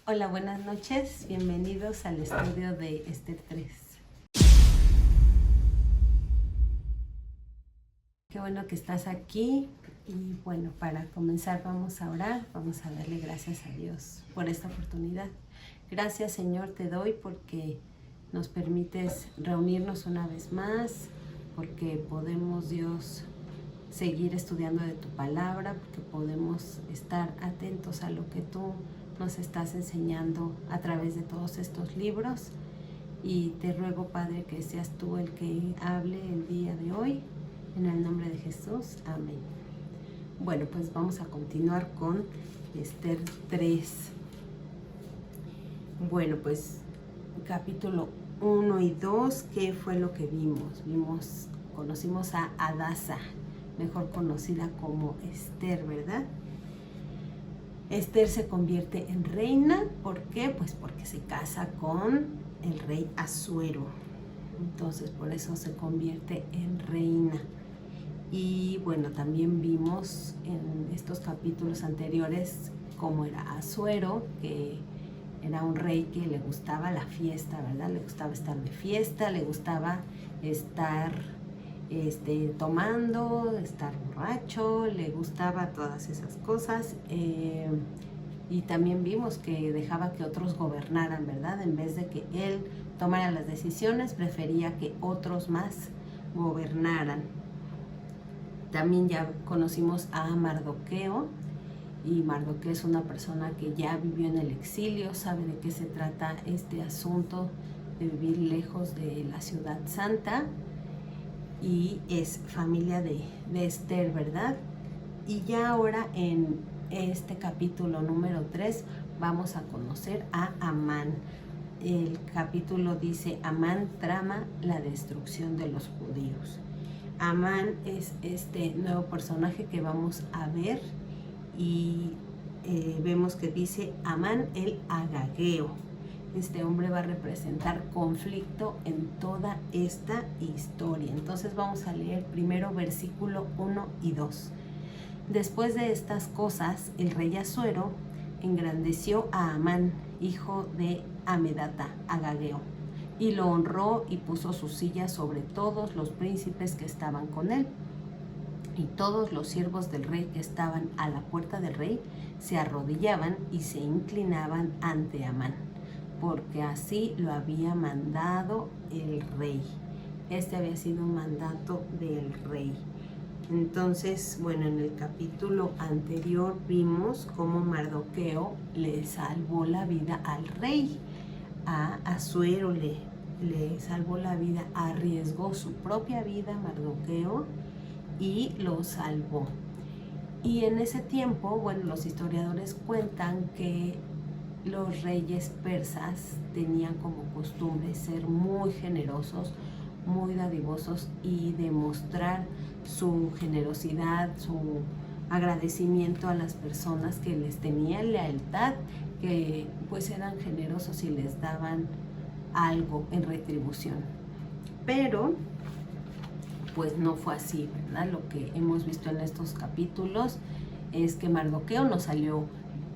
Hola, buenas noches. Bienvenidos al estudio de Esther 3. Qué bueno que estás aquí. Y bueno, para comenzar vamos a orar. Vamos a darle gracias a Dios por esta oportunidad. Gracias, Señor, te doy porque nos permites reunirnos una vez más, porque podemos, Dios, seguir estudiando de tu palabra, porque podemos estar atentos a lo que tú nos estás enseñando a través de todos estos libros. Y te ruego, Padre, que seas tú el que hable el día de hoy. En el nombre de Jesús. Amén. Bueno, pues vamos a continuar con Esther 3. Bueno, pues capítulo 1 y 2, ¿qué fue lo que vimos? Conocimos a Hadasa, mejor conocida como Esther, ¿verdad? Esther se convierte en reina. ¿Por qué? Pues porque se casa con el rey Asuero. Entonces por eso se convierte en reina. Y bueno, también vimos en estos capítulos anteriores cómo era Asuero, que era un rey que le gustaba la fiesta, ¿verdad? Le gustaba estar de fiesta, le gustaba estar tomando, estar borracho, le gustaba todas esas cosas. Y también vimos que dejaba que otros gobernaran, ¿verdad? En vez de que él tomara las decisiones, prefería que otros más gobernaran. También ya conocimos a Mardoqueo, y Mardoqueo es una persona que ya vivió en el exilio, sabe de qué se trata este asunto de vivir lejos de la ciudad santa, y es familia de Esther, ¿verdad? Y ya ahora en este capítulo número 3 vamos a conocer a Amán. El capítulo dice: Amán trama la destrucción de los judíos. Amán es este nuevo personaje que vamos a ver, y vemos que dice Amán el Agageo. Este hombre va a representar conflicto en toda esta historia. Entonces vamos a leer primero versículo 1 y 2. Después de estas cosas, el rey Asuero engrandeció a Amán, hijo de Amedata, Agageo, y lo honró y puso su silla sobre todos los príncipes que estaban con él. Y todos los siervos del rey que estaban a la puerta del rey se arrodillaban y se inclinaban ante Amán, porque así lo había mandado el rey. Este había sido un mandato del rey. Entonces, bueno, en el capítulo anterior vimos cómo Mardoqueo le salvó la vida al rey. A Asuero le salvó la vida, arriesgó su propia vida Mardoqueo y lo salvó. Y en ese tiempo, bueno, los historiadores cuentan que los reyes persas tenían como costumbre ser muy generosos, muy dadivosos, y demostrar su generosidad, su agradecimiento a las personas que les tenían lealtad, que pues eran generosos y les daban algo en retribución. Pero pues no fue así, ¿verdad? Lo que hemos visto en estos capítulos es que Mardoqueo no salió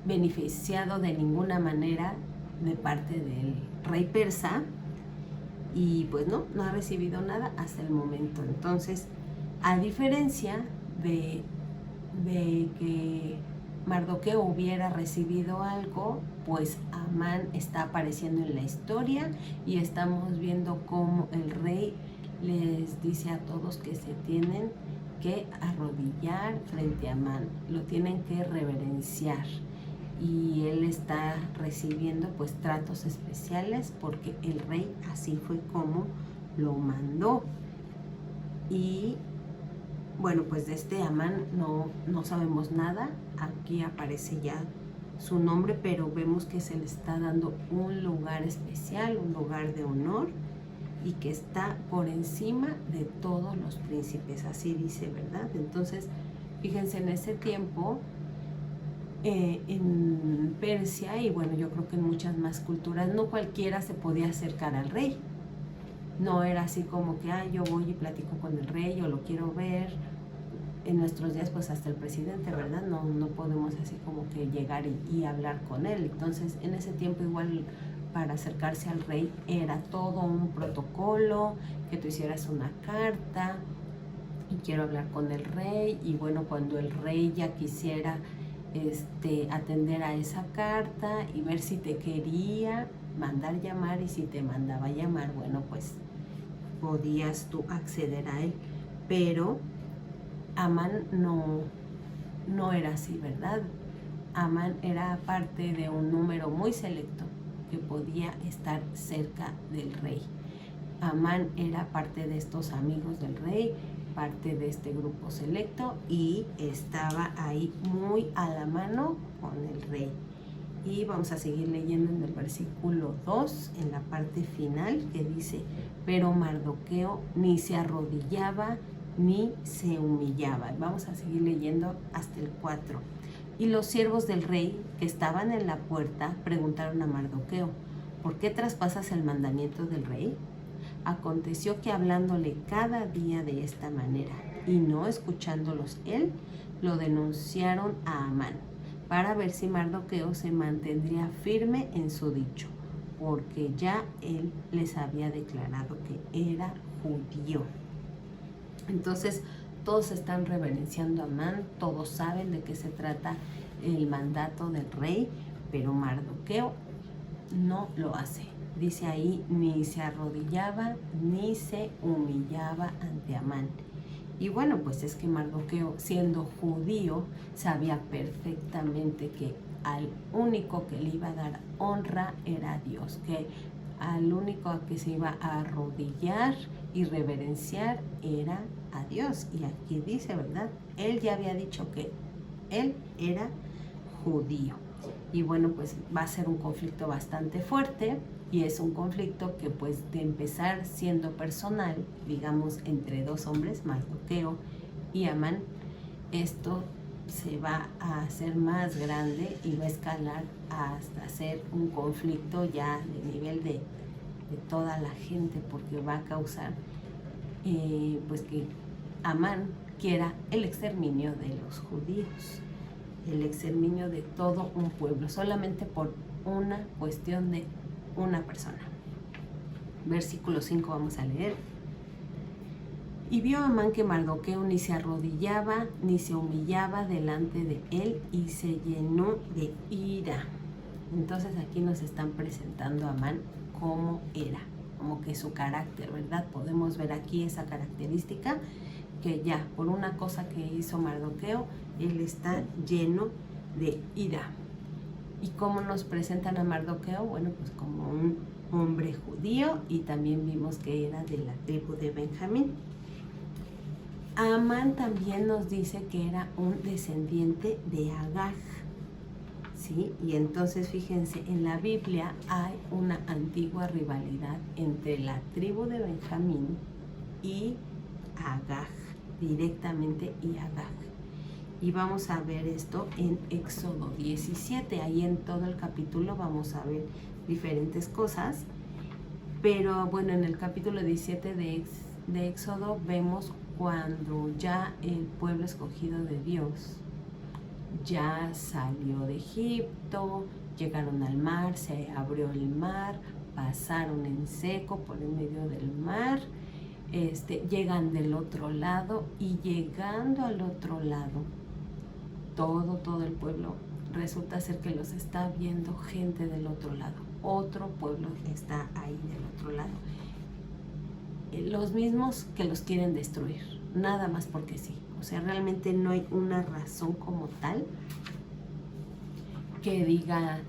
beneficiado de ninguna manera de parte del rey persa, y pues no ha recibido nada hasta el momento. Entonces, a diferencia de que Mardoqueo hubiera recibido algo, pues Amán está apareciendo en la historia, y estamos viendo cómo el rey les dice a todos que se tienen que arrodillar frente a Amán, lo tienen que reverenciar, y él está recibiendo pues tratos especiales porque el rey así fue como lo mandó. Y bueno, pues de este Amán no sabemos nada. Aquí aparece ya su nombre, pero vemos que se le está dando un lugar especial, un lugar de honor, y que está por encima de todos los príncipes, así dice, ¿verdad? Entonces, fíjense, en ese tiempo, en Persia, y bueno, yo creo que en muchas más culturas, no cualquiera se podía acercar al rey. No era así como que, yo voy y platico con el rey, o lo quiero ver. en nuestros días pues hasta el presidente, ¿verdad? No podemos así como que llegar y hablar con él. Entonces en ese tiempo igual para acercarse al rey era todo un protocolo, que tú hicieras una carta y quiero hablar con el rey, y bueno, cuando el rey ya quisiera atender a esa carta y ver si te quería mandar llamar, y si te mandaba llamar, bueno, pues podías tú acceder a él. Pero Amán no era así, ¿verdad? Amán era parte de un número muy selecto que podía estar cerca del rey. Amán era parte de estos amigos del rey, parte de este grupo selecto, y estaba ahí muy a la mano con el rey. Y vamos a seguir leyendo en el versículo 2, en la parte final, que dice: pero Mardoqueo ni se arrodillaba ni se humillaba. Vamos a seguir leyendo hasta el 4. Y los siervos del rey que estaban en la puerta preguntaron a Mardoqueo: ¿por qué traspasas el mandamiento del rey? Aconteció que hablándole cada día de esta manera y no escuchándolos él, lo denunciaron a Amán para ver si Mardoqueo se mantendría firme en su dicho, porque ya él les había declarado que era judío. Entonces todos están reverenciando a Amán, todos saben de qué se trata el mandato del rey, pero Mardoqueo no lo hace. Dice ahí, ni se arrodillaba ni se humillaba ante Amán. Y bueno, pues es que Mardoqueo, siendo judío, sabía perfectamente que al único que le iba a dar honra era Dios, que al único a que se iba a arrodillar y reverenciar era a Dios. Y aquí dice, ¿verdad? Él ya había dicho que él era judío. Y bueno, pues va a ser un conflicto bastante fuerte, y es un conflicto que pues de empezar siendo personal, digamos entre dos hombres, Mardoqueo y Amán, esto se va a hacer más grande y va a escalar hasta ser un conflicto ya de nivel de toda la gente, porque va a causar pues que Amán quiera el exterminio de los judíos, el exterminio de todo un pueblo, solamente por una cuestión de una persona. Versículo 5 vamos a leer. Y vio Amán que Mardoqueo ni se arrodillaba ni se humillaba delante de él, y se llenó de ira. Entonces aquí nos están presentando a Amán cómo era, como que su carácter, ¿verdad? Podemos ver aquí esa característica, que ya por una cosa que hizo Mardoqueo, él está lleno de ira. ¿Y cómo nos presentan a Mardoqueo? Bueno, pues como un hombre judío, y también vimos que era de la tribu de Benjamín. Amán también nos dice que era un descendiente de Agag, ¿sí? Y entonces fíjense, en la Biblia hay una antigua rivalidad entre la tribu de Benjamín y Agag, directamente, y Agag. Y vamos a ver esto en Éxodo 17. Ahí en todo el capítulo vamos a ver diferentes cosas. Pero bueno, en el capítulo 17 de Éxodo vemos cuando ya el pueblo escogido de Dios ya salió de Egipto, llegaron al mar, se abrió el mar, pasaron en seco por en medio del mar, llegan del otro lado, y llegando al otro lado, todo el pueblo resulta ser que los está viendo gente del otro lado. Otro pueblo está ahí del otro lado. Los mismos que los quieren destruir, nada más porque sí. O sea, realmente no hay una razón como tal que diga,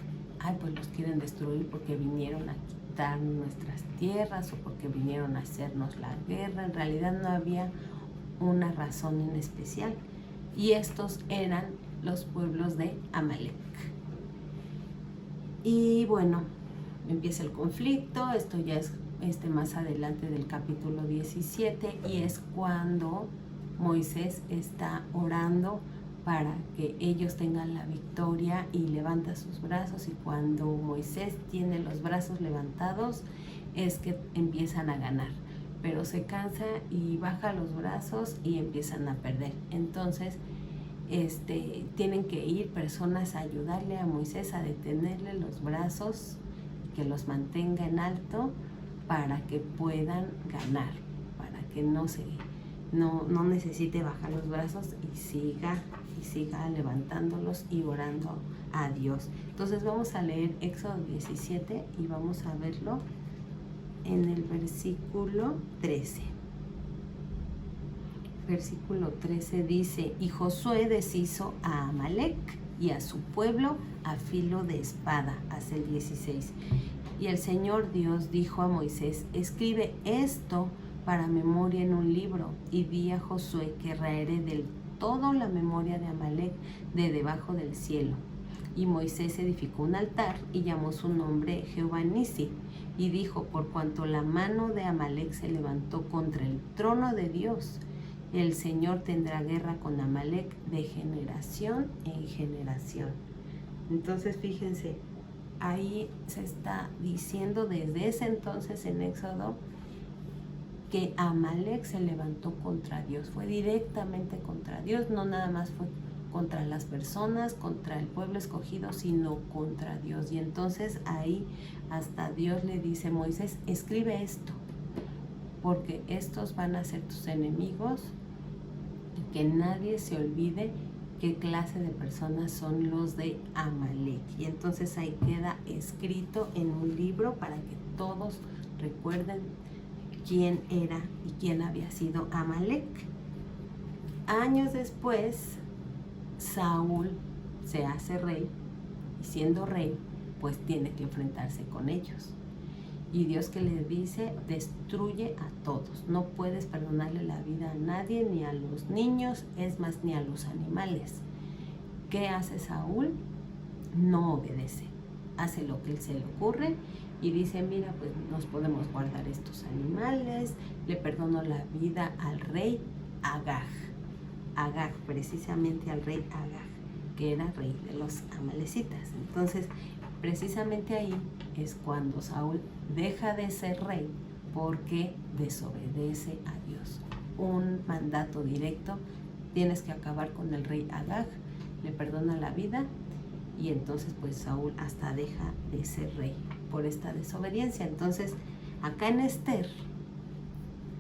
ay, pues los quieren destruir porque vinieron a quitar nuestras tierras o porque vinieron a hacernos la guerra. En realidad no había una razón en especial. Y estos eran los pueblos de Amalek. Y bueno, empieza el conflicto. Esto ya es más adelante del capítulo 17, y es cuando Moisés está orando para que ellos tengan la victoria, y levanta sus brazos, y cuando Moisés tiene los brazos levantados es que empiezan a ganar. pero se cansa y baja los brazos y empiezan a perder. Entonces, tienen que ir personas a ayudarle a Moisés a detenerle los brazos, que los mantenga en alto para que puedan ganar, para que no necesite bajar los brazos y siga levantándolos y orando a Dios. Entonces vamos a leer Éxodo 17 y vamos a verlo en el versículo 13. Versículo 13 dice: y Josué deshizo a Amalec y a su pueblo a filo de espada. Hasta el 16. Y el Señor Dios dijo a Moisés: escribe esto para memoria en un libro, y di a Josué que raeré del todo la memoria de Amalec de debajo del cielo. Y Moisés edificó un altar y llamó su nombre Jehová Nisi, y dijo: por cuanto la mano de Amalec se levantó contra el trono de Dios, el Señor tendrá guerra con Amalec de generación en generación. Entonces fíjense, ahí se está diciendo desde ese entonces en Éxodo que Amalec se levantó contra Dios, fue directamente contra Dios, no nada más fue contra las personas, contra el pueblo escogido, sino contra Dios. Y entonces ahí hasta Dios le dice: Moisés, escribe esto, porque estos van a ser tus enemigos, y que nadie se olvide qué clase de personas son los de Amalec. Y entonces ahí queda escrito en un libro para que todos recuerden quién era y quién había sido Amalec. Años después, Saúl se hace rey, y siendo rey, pues tiene que enfrentarse con ellos. Y Dios, que le dice: destruye a todos, no puedes perdonarle la vida a nadie, ni a los niños, es más, ni a los animales. ¿Qué hace Saúl? No obedece, hace lo que él se le ocurre y dice: mira, pues nos podemos guardar estos animales, le perdono la vida al rey Agag, precisamente al rey Agag, que era rey de los amalecitas. Entonces, precisamente ahí es cuando Saúl deja de ser rey, porque desobedece a Dios. Un mandato directo: tienes que acabar con el rey Agag, le perdona la vida, y entonces pues Saúl hasta deja de ser rey por esta desobediencia. Entonces, acá en Esther,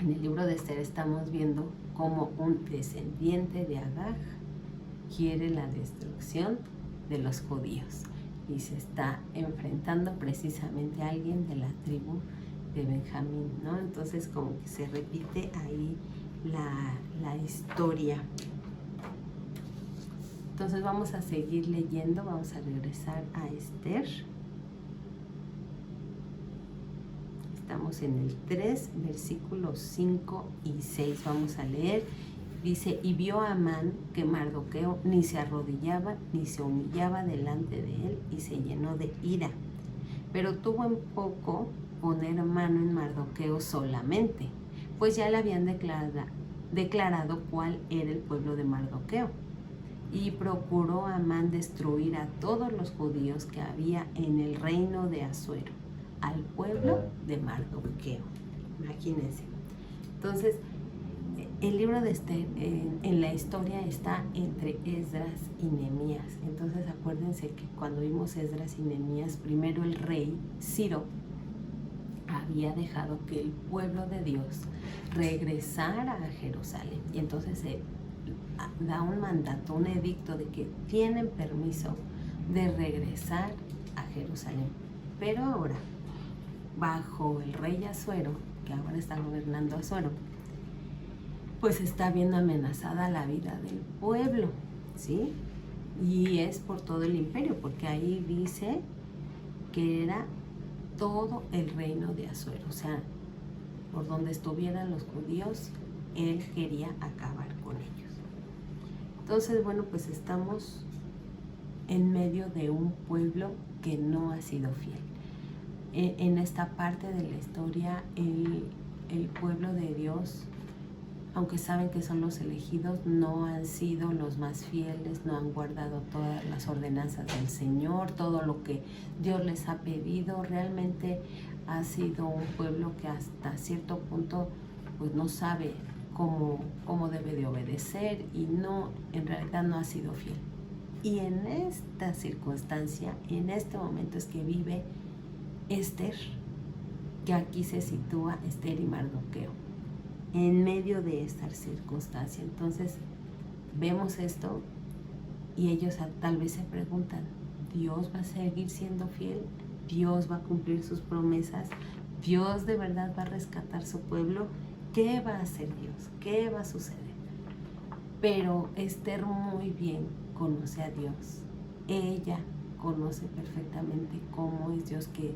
en el libro de Esther, estamos viendo cómo un descendiente de Agag quiere la destrucción de los judíos y se está enfrentando precisamente a alguien de la tribu de Benjamín, ¿no? Entonces como que se repite ahí la historia. Entonces vamos a seguir leyendo, vamos a regresar a Esther. Estamos en el 3, versículos 5 y 6. Vamos a leer. Dice: y vio a Amán que Mardoqueo ni se arrodillaba ni se humillaba delante de él, y se llenó de ira. Pero tuvo en poco poner mano en Mardoqueo solamente, pues ya le habían declarado cuál era el pueblo de Mardoqueo. Y procuró Amán destruir a todos los judíos que había en el reino de Asuero, al pueblo de Mardoqueo. Imagínense. Entonces, el libro de Esther en la historia está entre Esdras y Nehemías. Entonces acuérdense que cuando vimos Esdras y Nehemías, primero el rey Ciro había dejado que el pueblo de Dios regresara a Jerusalén. Y entonces se da un mandato, un edicto de que tienen permiso de regresar a Jerusalén. Pero ahora, bajo el rey Asuero, que ahora está gobernando Asuero, pues está viendo amenazada la vida del pueblo, ¿sí? Y es por todo el imperio, porque ahí dice que era todo el reino de Asuero. O sea, por donde estuvieran los judíos, él quería acabar con ellos. Entonces, bueno, pues estamos en medio de un pueblo que no ha sido fiel. En esta parte de la historia, el pueblo de Dios, aunque saben que son los elegidos, no han sido los más fieles, no han guardado todas las ordenanzas del Señor, todo lo que Dios les ha pedido. Realmente ha sido un pueblo que hasta cierto punto pues no sabe cómo debe de obedecer y en realidad no ha sido fiel. Y en esta circunstancia, en este momento es que vive Esther, que aquí se sitúa Esther y Mardoqueo, en medio de esta circunstancia. Entonces vemos esto y ellos tal vez se preguntan, ¿Dios va a seguir siendo fiel? ¿Dios va a cumplir sus promesas? ¿Dios de verdad va a rescatar su pueblo? ¿Qué va a hacer Dios? ¿Qué va a suceder? Pero Esther muy bien conoce a Dios. Ella conoce perfectamente cómo es Dios, que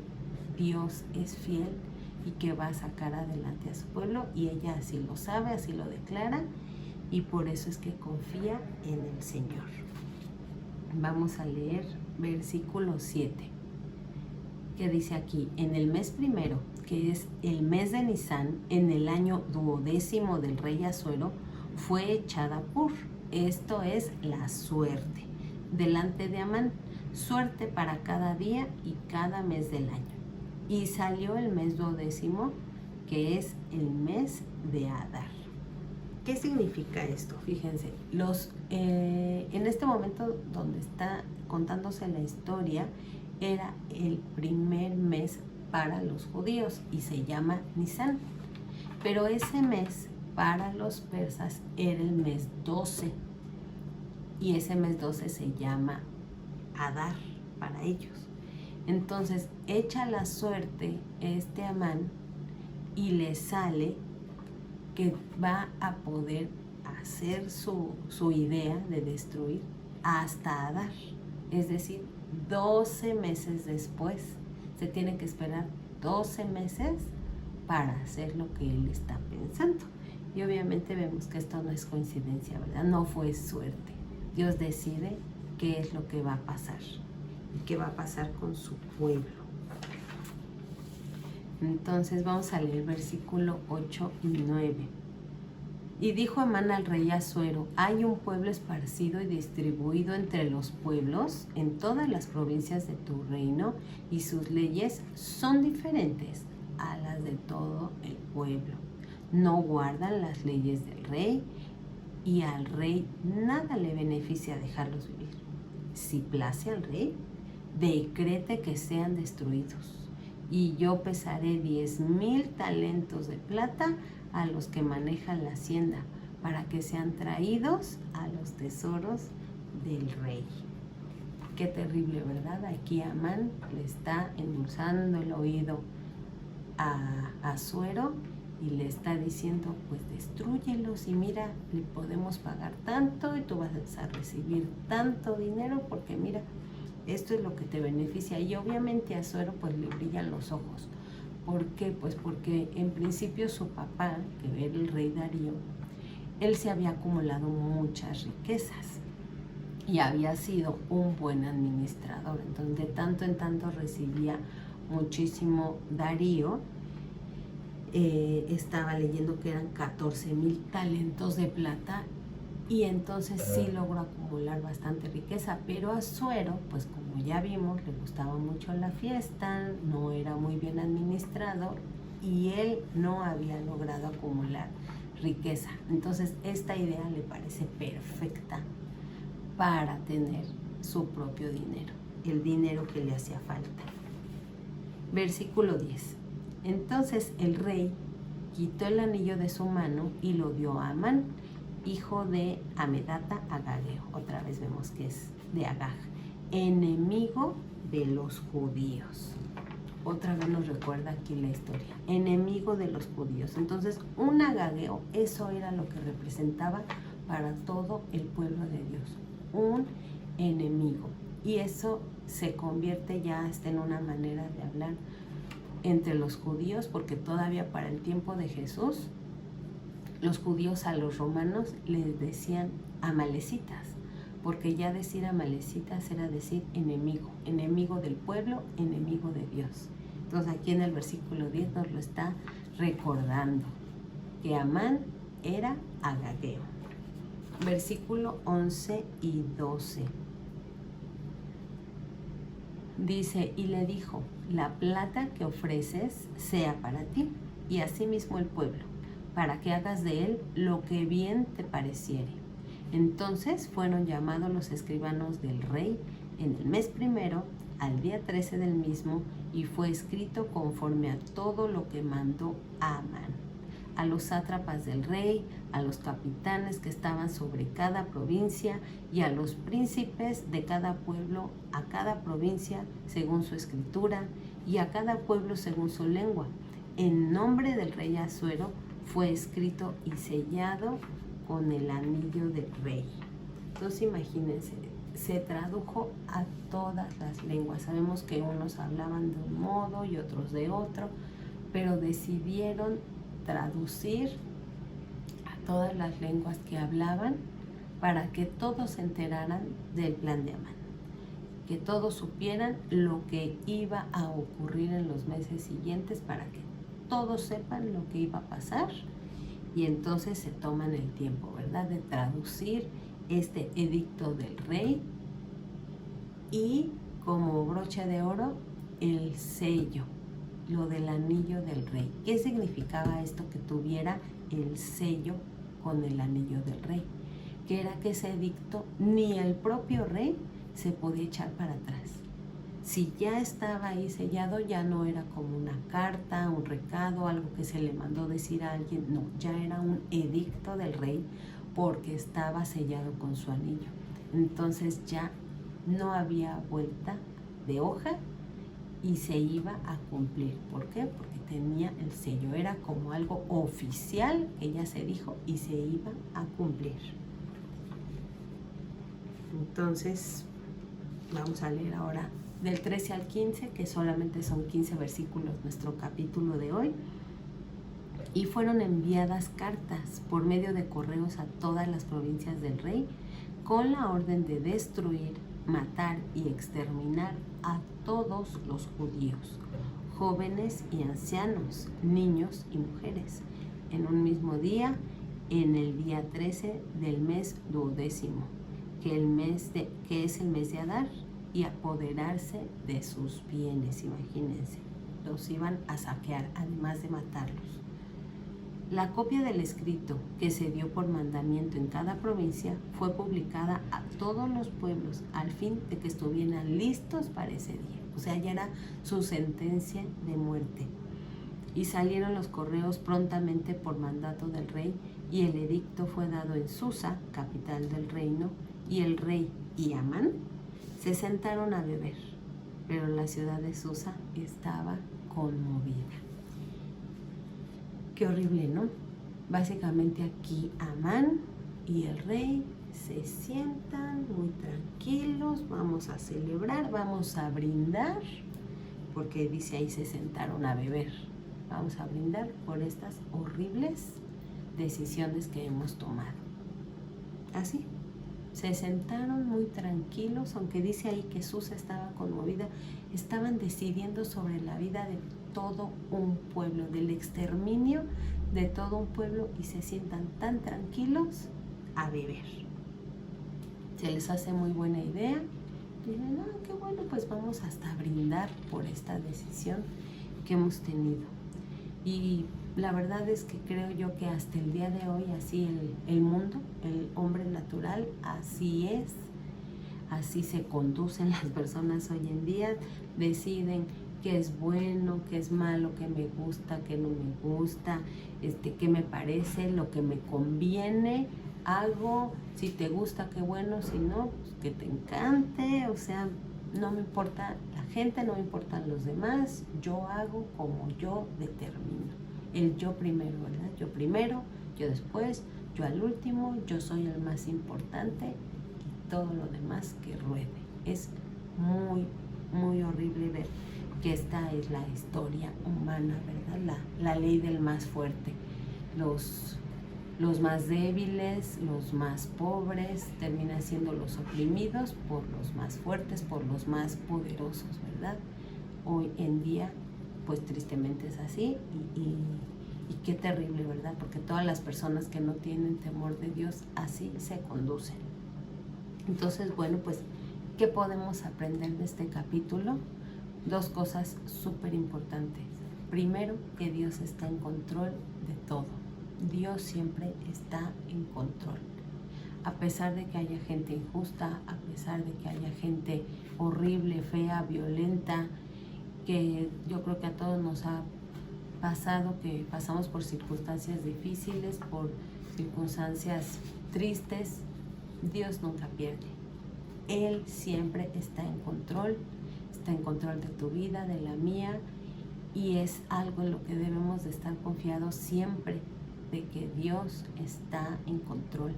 Dios es fiel y que va a sacar adelante a su pueblo, y ella así lo sabe, así lo declara, y por eso es que confía en el Señor. Vamos a leer versículo 7, que dice aquí: en el mes primero, que es el mes de Nisán, en el año 12º del rey Asuero, fue echada Pur, esto es la suerte, delante de Amán, suerte para cada día y cada mes del año. Y salió el mes 12º, que es el mes de Adar. ¿Qué significa esto? Fíjense, en este momento donde está contándose la historia, era el primer mes para los judíos y se llama Nisán. Pero ese mes para los persas era el mes 12, y ese mes 12 se llama Adar para ellos. Entonces echa la suerte Amán y le sale que va a poder hacer su idea de destruir hasta Adar. Es decir, 12 meses después. Se tiene que esperar 12 meses para hacer lo que él está pensando. Y obviamente vemos que esto no es coincidencia, ¿verdad? No fue suerte. Dios decide qué es lo que va a pasar y qué va a pasar con su pueblo. Entonces vamos a leer versículo 8 y 9. Y dijo Amán al rey Asuero: hay un pueblo esparcido y distribuido entre los pueblos en todas las provincias de tu reino, y sus leyes son diferentes a las de todo el pueblo. No guardan las leyes del rey, y al rey nada le beneficia dejarlos vivir. Si place al rey, decrete que sean destruidos, y yo pesaré 10,000 talentos de plata a los que manejan la hacienda, para que sean traídos a los tesoros del rey. Qué terrible, ¿verdad? Aquí Amán le está endulzando el oído a Asuero y le está diciendo, pues destrúyelos, y mira, le podemos pagar tanto y tú vas a recibir tanto dinero, porque mira, esto es lo que te beneficia. Y obviamente a Asuero pues le brillan los ojos. ¿Por qué? Pues porque en principio su papá, que era el rey Darío, él se había acumulado muchas riquezas y había sido un buen administrador. Entonces de tanto en tanto recibía muchísimo Darío. Estaba leyendo que eran 14,000 talentos de plata, y entonces sí logró acumular bastante riqueza. Pero a Asuero, pues como ya vimos, le gustaba mucho la fiesta, no era muy bien administrado y él no había logrado acumular riqueza. Entonces esta idea le parece perfecta para tener su propio dinero, el dinero que le hacía falta. Versículo 10. Entonces el rey quitó el anillo de su mano y lo dio a Amán, hijo de Amedata Agageo. Otra vez vemos que es de Agag, enemigo de los judíos. Otra vez nos recuerda aquí la historia, enemigo de los judíos. Entonces un agageo, eso era lo que representaba para todo el pueblo de Dios, un enemigo. Y eso se convierte ya hasta en una manera de hablar entre los judíos, porque todavía para el tiempo de Jesús, los judíos a los romanos les decían amalecitas, porque ya decir amalecitas era decir enemigo, enemigo del pueblo, enemigo de Dios. Entonces aquí en el versículo 10 nos lo está recordando, que Amán era agageo. Versículo 11 y 12. Dice, y le dijo, la plata que ofreces sea para ti, y asimismo el pueblo, para que hagas de él lo que bien te pareciere. Entonces fueron llamados los escribanos del rey en el mes primero, al día 13 del mismo, y fue escrito conforme a todo lo que mandó Amán. A los sátrapas del rey, a los capitanes que estaban sobre cada provincia y a los príncipes de cada pueblo, a cada provincia según su escritura y a cada pueblo según su lengua. En nombre del rey Asuero fue escrito y sellado con el anillo del rey. Entonces imagínense, se tradujo a todas las lenguas. Sabemos que unos hablaban de un modo y otros de otro, pero decidieron traducir a todas las lenguas que hablaban para que todos se enteraran del plan de Amán, que todos supieran lo que iba a ocurrir en los meses siguientes, para que todos sepan lo que iba a pasar. Y entonces se toman el tiempo, ¿verdad?, de traducir este edicto del rey y como broche de oro el sello, lo del anillo del rey. ¿Qué significaba esto, que tuviera el sello con el anillo del rey? Que era que ese edicto ni el propio rey se podía echar para atrás. Si ya estaba ahí sellado, ya no era como una carta, un recado, algo que se le mandó decir a alguien. No, ya era un edicto del rey porque estaba sellado con su anillo. Entonces ya no había vuelta de hoja y se iba a cumplir. ¿Por qué? Porque tenía el sello. Era como algo oficial que ya se dijo y se iba a cumplir. Entonces, vamos a leer ahora del 13 al 15, que solamente son 15 versículos, nuestro capítulo de hoy. Y fueron enviadas cartas por medio de correos a todas las provincias del rey, con la orden de destruir, matar y exterminar a todos los judíos, jóvenes y ancianos, niños y mujeres, en un mismo día, en el día 13 del mes 12, que es el mes de Adar, y apoderarse de sus bienes. Imagínense, los iban a saquear, además de matarlos. La copia del escrito que se dio por mandamiento en cada provincia fue publicada a todos los pueblos, al fin de que estuvieran listos para ese día. O sea, ya era su sentencia de muerte. Y salieron los correos prontamente por mandato del rey, y el edicto fue dado en Susa, capital del reino, y el rey y Amán se sentaron a beber, pero la ciudad de Susa estaba conmovida. Qué horrible, ¿no? Básicamente aquí Amán y el rey se sientan muy tranquilos, vamos a celebrar, vamos a brindar, porque dice ahí se sentaron a beber. Vamos a brindar por estas horribles decisiones que hemos tomado. Así. Se sentaron muy tranquilos, aunque dice ahí que Susa estaba conmovida. Estaban decidiendo sobre la vida de todo un pueblo, del exterminio de todo un pueblo, y se sientan tan tranquilos a beber. Se les hace muy buena idea. Dicen, qué bueno, pues vamos hasta a brindar por esta decisión que hemos tenido. Y la verdad es que creo yo que hasta el día de hoy así el mundo, el hombre natural, así es, así se conducen las personas hoy en día. Deciden qué es bueno, qué es malo, qué me gusta, qué no me gusta, qué me parece, lo que me conviene, hago. Si te gusta, qué bueno, si no, pues que te encante. O sea, no me importa la gente, no me importan los demás, yo hago como yo determino. El yo primero, ¿verdad? Yo primero, yo después, yo al último, yo soy el más importante y todo lo demás que ruede. Es muy, muy horrible ver que esta es la historia humana, ¿verdad? La ley del más fuerte. Los más débiles, los más pobres, terminan siendo los oprimidos por los más fuertes, por los más poderosos, ¿verdad? Hoy en día, pues tristemente es así, y qué terrible, ¿verdad? Porque todas las personas que no tienen temor de Dios así se conducen. Entonces, bueno, pues, ¿qué podemos aprender de este capítulo? Dos cosas súper importantes. Primero, que Dios está en control de todo, Dios siempre está en control. A pesar de que haya gente injusta, a pesar de que haya gente horrible, fea, violenta, que yo creo que a todos nos ha pasado, que pasamos por circunstancias difíciles, por circunstancias tristes, Dios nunca pierde. Él siempre está en control de tu vida, de la mía, y es algo en lo que debemos de estar confiados siempre, de que Dios está en control.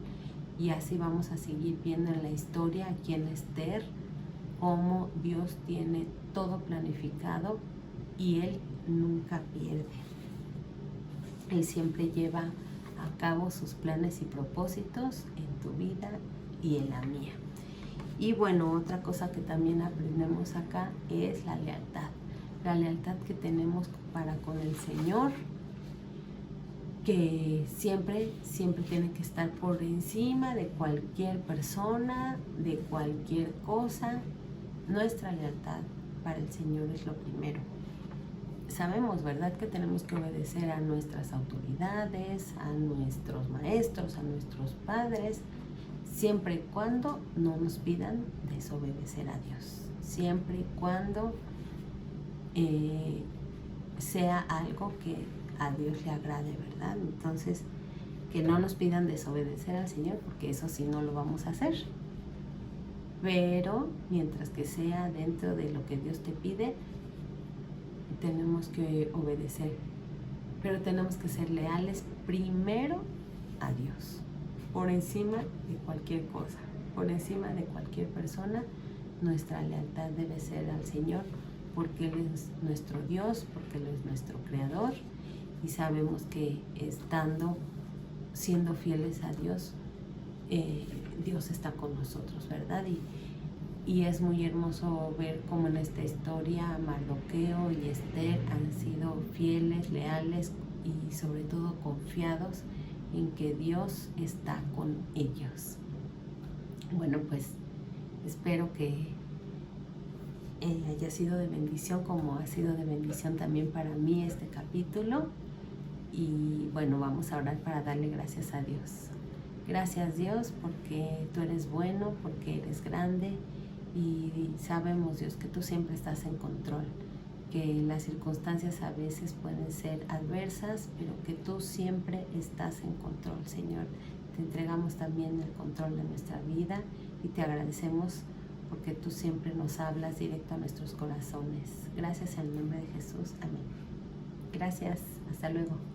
Y así vamos a seguir viendo en la historia aquí en Esther cómo Dios tiene todo planificado y Él nunca pierde. Él siempre lleva a cabo sus planes y propósitos en tu vida y en la mía. Y bueno, otra cosa que también aprendemos acá es la lealtad. La lealtad que tenemos para con el Señor, que siempre tiene que estar por encima de cualquier persona, de cualquier cosa. Nuestra lealtad para el Señor es lo primero. Sabemos, ¿verdad?, que tenemos que obedecer a nuestras autoridades, a nuestros maestros, a nuestros padres, siempre y cuando no nos pidan desobedecer a Dios. Siempre y cuando sea algo que a Dios le agrade, ¿verdad? Entonces, que no nos pidan desobedecer al Señor, porque eso sí no lo vamos a hacer. Pero mientras que sea dentro de lo que Dios te pide, tenemos que obedecer. Pero tenemos que ser leales primero a Dios, por encima de cualquier cosa, por encima de cualquier persona. Nuestra lealtad debe ser al Señor, porque Él es nuestro Dios, porque Él es nuestro Creador, y sabemos que siendo fieles a Dios, Dios está con nosotros, ¿verdad? Y es muy hermoso ver cómo en esta historia Mardoqueo y Esther han sido fieles, leales y sobre todo confiados en que Dios está con ellos. Bueno, pues espero que haya sido de bendición, como ha sido de bendición también para mí este capítulo. Y bueno, vamos a orar para darle gracias a Dios. Gracias, Dios, porque tú eres bueno, porque eres grande, y sabemos, Dios, que tú siempre estás en control, que las circunstancias a veces pueden ser adversas, pero que tú siempre estás en control, Señor. Te entregamos también el control de nuestra vida y te agradecemos porque tú siempre nos hablas directo a nuestros corazones. Gracias en el nombre de Jesús. Amén. Gracias. Hasta luego.